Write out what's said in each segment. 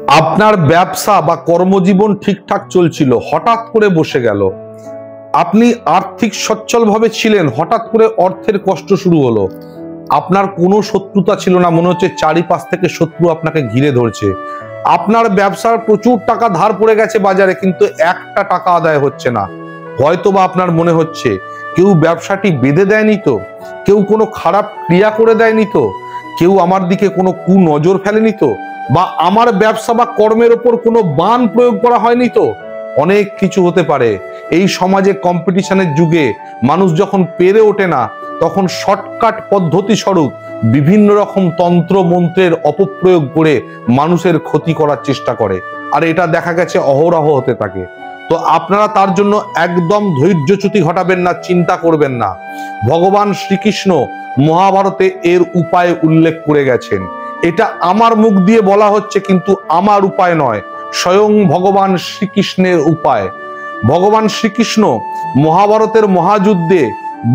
আপনার ব্যবসা বা কর্মজীবন ঠিকঠাক চলছিল, হঠাৎ করে বসে গেল। আপনি আর্থিক সচ্ছলভাবে ছিলেন, হঠাৎ করে অর্থের কষ্ট শুরু হলো। আপনার কোনো শত্রুতা ছিল না, মনে হচ্ছে চারিপাশ থেকে শত্রু আপনাকে ঘিরে ধরছে। আপনার ব্যবসার প্রচুর টাকা ধার পড়ে গেছে বাজারে, কিন্তু একটা টাকা আদায় হচ্ছে না। হয়তোবা আপনার মনে হচ্ছে কেউ ব্যবসাটি বেঁধে দেয়নি তো, কেউ কোনো খারাপ ক্রিয়া করে দেয়নি তো, কেউ আমার দিকে কোনো কুনজর ফেলেনি তো, বা আমার ব্যবসা বা কর্মের ওপর কোনো বান প্রয়োগ করা হয়নি তো। অনেক কিছু হতে পারে। এই সমাজে কম্পিটিশনের যুগে মানুষ যখন পেরে ওঠে না, তখন শর্টকাট পদ্ধতি স্বরূপ বিভিন্ন রকম তন্ত্র মন্ত্রের অপপ্রয়োগ করে মানুষের ক্ষতি করার চেষ্টা করে, আর এটা দেখা গেছে অহরহ হতে থাকে। তো আপনারা তার জন্য একদম ধৈর্যচ্যুতি ঘটাবেন না, চিন্তা করবেন না। ভগবান শ্রীকৃষ্ণ মহাভারতে এর উপায় উল্লেখ করে গেছেন। এটা আমার মুখ দিয়ে বলা হচ্ছে, কিন্তু আমার উপায় নয়, স্বয়ং ভগবান শ্রীকৃষ্ণের উপায়। ভগবান শ্রীকৃষ্ণ মহাভারতের মহাযুদ্ধে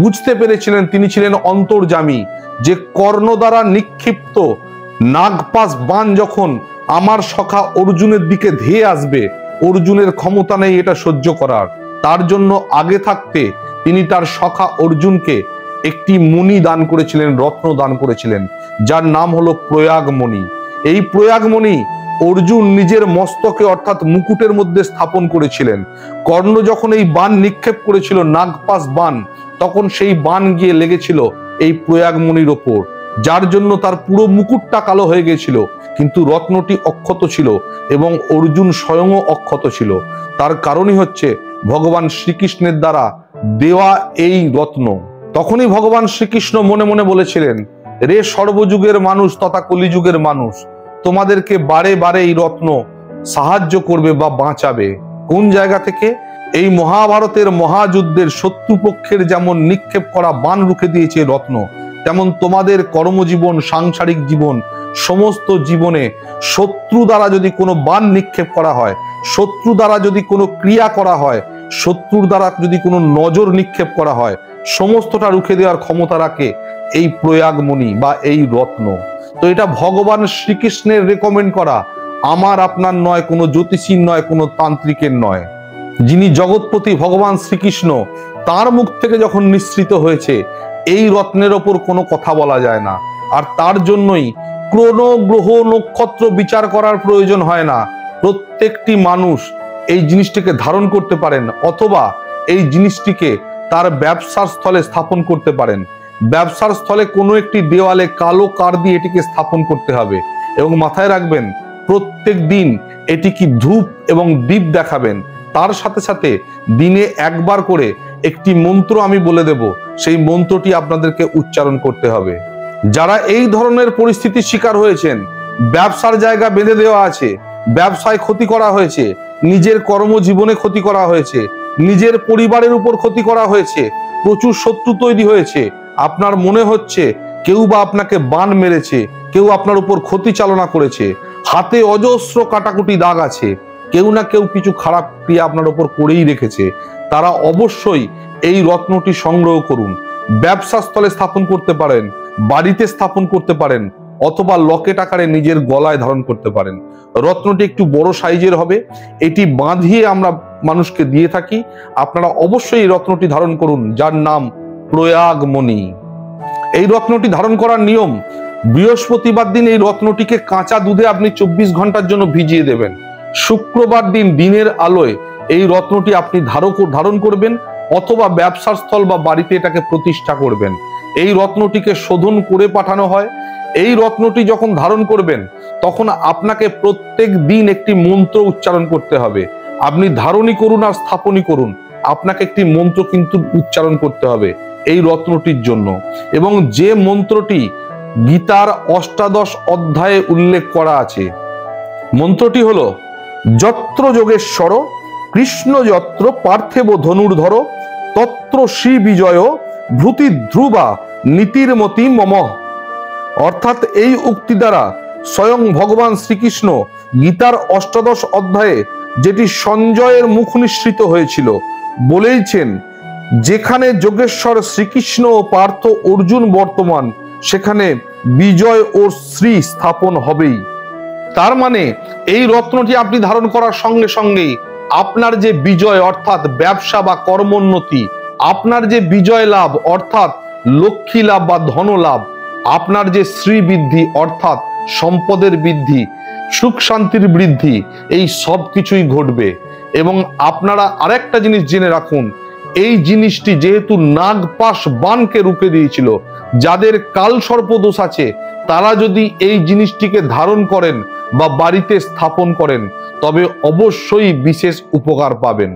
বুঝতে পেরেছিলেন, তিনি ছিলেন অন্তর্যামী, যে কর্ণ দ্বারা নিক্ষিপ্ত নাগপাশ বাণ যখন আমার সখা অর্জুনের দিকে ধেয়ে আসবে, অর্জুনের ক্ষমতা নেই এটা সহ্য করার। তার জন্য আগে থাকতে তিনি তার সখা অর্জুনকে একটি মণি দান করেছিলেন, রত্ন দান করেছিলেন, যার নাম হলো প্রয়াগমণি। এই প্রয়াগমণি অর্জুন নিজের মস্তকে অর্থাৎ মুকুটের মধ্যে স্থাপন করেছিলেন। কর্ণ যখন এই বাণ নিক্ষেপ করেছিল, নাগপাশ বাণ, তখন সেই বাণ গিয়ে লেগেছিল এই প্রয়াগমণির ওপর, যার জন্য তার পুরো মুকুটটা কালো হয়ে গেছিল, কিন্তু রত্নটি অক্ষত ছিল এবং অর্জুন স্বয়ংও অক্ষত ছিল। তার কারণই হচ্ছে ভগবান শ্রীকৃষ্ণের দ্বারা দেওয়া এই রত্ন। তখনই ভগবান শ্রীকৃষ্ণ মনে মনে বলেছিলেন, রে সর্বযুগের মানুষ তথা কলিযুগের মানুষ, তোমাদেরকে বারে বারে এই রত্ন সাহায্য করবে বা বাঁচাবে। কোন জায়গা থেকে? এই মহাভারতের মহাযুদ্ধের শত্রুপক্ষের যেমন নিক্ষেপ করা বাণ রুখে দিয়েছে রত্ন, তেমন তোমাদের কর্মজীবন, সাংসারিক জীবন, সমস্ত জীবনে শত্রু দ্বারা যদি কোনো বাণ নিক্ষেপ করা হয়, শত্রু দ্বারা যদি কোনো ক্রিয়া করা হয়, শত্রুর দ্বারা যদি কোনো নজর নিক্ষেপ করা হয়, সমস্তটা রুখে দেওয়ার ক্ষমতা রাখে এই প্রয়াগমণি বা এই রত্ন। তো এটা ভগবান শ্রীকৃষ্ণের রেকমেন্ড করা, আমার আপনার নয়, কোনো জ্যোতিষীর নয়, কোনো তান্ত্রিকের নয়। যিনি জগৎপতি ভগবান শ্রীকৃষ্ণ, তার মুখ থেকে যখন নিঃসৃত হয়েছে, এই রত্নের ওপর কোনো কথা বলা যায় না। আর তার জন্যই কোনো গ্রহ নক্ষত্র বিচার করার প্রয়োজন হয় না। প্রত্যেকটি মানুষ এই জিনিসটিকে ধারণ করতে পারেন, অথবা এই জিনিসটিকে তার ব্যবসার স্থলে স্থাপন করতে পারেন। ব্যবসার স্থলে কোনো একটি দেওয়ালে কালো কার দিয়ে এটিকে স্থাপন করতে হবে, এবং মাথায় রাখবেন প্রত্যেক দিন এটিকে ধূপ এবং দীপ দেখাবেন। তার সাথে সাথে দিনে একবার করে একটি মন্ত্র আমি বলে দেব, সেই মন্ত্রটি আপনাদেরকে উচ্চারণ করতে হবে। যারা এই ধরনের পরিস্থিতির শিকার হয়েছেন, ব্যবসার জায়গা বেঁধে দেওয়া আছে, ব্যবসায় ক্ষতি করা হয়েছে, নিজের কর্মজীবনে ক্ষতি করা হয়েছে, নিজের পরিবারের উপর ক্ষতি করা হয়েছে, প্রচুর শত্রু তৈরি হয়েছে, আপনার মনে হচ্ছে কেউ বা আপনাকে বাণ মেরেছে, কেউ আপনার উপর ক্ষতি চালনা করেছে, হাতে অজস্র কাটাকুটি দাগ আছে, কেউ না কেউ কিছু খারাপ ক্রিয়া আপনার উপর করেই রেখেছে, তারা অবশ্যই এই রত্নটি সংগ্রহ করুন। ব্যবসা স্থলে স্থাপন করতে পারেন, বাড়িতে স্থাপন করতে পারেন, অথবা লকেট আকারে নিজের গলায় ধারণ করতে পারেন। রত্নটি একটু বড় সাইজের হবে, এটি বাঁধিয়ে আমরা মানুষকে দিয়ে থাকি। আপনারা অবশ্যই এই রত্নটি ধারণ করুন, যার নাম প্রয়াগমণি। এই রত্নটি ধারণ করার নিয়ম, বৃহস্পতিবার দিন এই রত্নটিকে কাঁচা দুধে আপনি 24 ঘন্টার জন্য ভিজিয়ে দেবেন। শুক্রবার দিন দিনের আলোয় এই রত্নটি আপনি ধারণ করবেন, অথবা ব্যবসার স্থল বা বাড়িতে এটাকে প্রতিষ্ঠা করবেন। এই রত্নটিকে শোধন করে পাঠানো হয়। এই রত্নটি যখন ধারণ করবেন, তখন আপনাকে প্রত্যেক দিন একটি মন্ত্র উচ্চারণ করতে হবে। আপনি ধারণই করুন আর স্থাপনই করুন, আপনাকে একটি মন্ত্র কিন্তু উচ্চারণ করতে হবে এই রত্নটির জন্য। এবং যে মন্ত্রটি গীতার অষ্টাদশ অধ্যায়ে উল্লেখ করা আছে, মন্ত্রটি হলো, যত্র যোগেশ্বর কৃষ্ণ যত্র পার্থেব ধনুর্ধর তত্র শ্রী বিজয় ভূতি ধ্রুবা নীতির্মতি মম। অর্থাৎ এই উক্তি দ্বারা স্বয়ং ভগবান শ্রীকৃষ্ণ গীতার অষ্টাদশ অধ্যায়ে যেটি সঞ্জয়ের মুখ নিঃসৃত হয়েছিল, বলেইছেন, যেখানে যোগেশ্বর শ্রীকৃষ্ণ ও পার্থ অর্জুন বর্তমান, সেখানে বিজয় ও শ্রী স্থাপন হবেই। তার মানে এই রত্নটি আপনি ধারণ করার সঙ্গে সঙ্গেই আপনার যে বিজয় অর্থাৎ ব্যবসা বা কর্মোন্নতি, আপনার যে বিজয় লাভ অর্থাৎ লক্ষ্মী লাভ বা ধন লাভ, আপনার যে শ্রী বৃদ্ধি অর্থাৎ সম্পদের বৃদ্ধি, সুখ শান্তির বৃদ্ধি, এই সব কিছুই ঘটবে। এবং আপনারা আরেকটা জিনিস জেনে রাখুন, এই জিনিসটি যেহেতু নাগপাশ বানকে রুখে দিয়েছিল, যাদের কালসর্প দোষ আছে তারা যদি এই জিনিসটিকে ধারণ করেন বা বাড়িতে স্থাপন করেন তবে অবশ্যই বিশেষ উপকার পাবেন।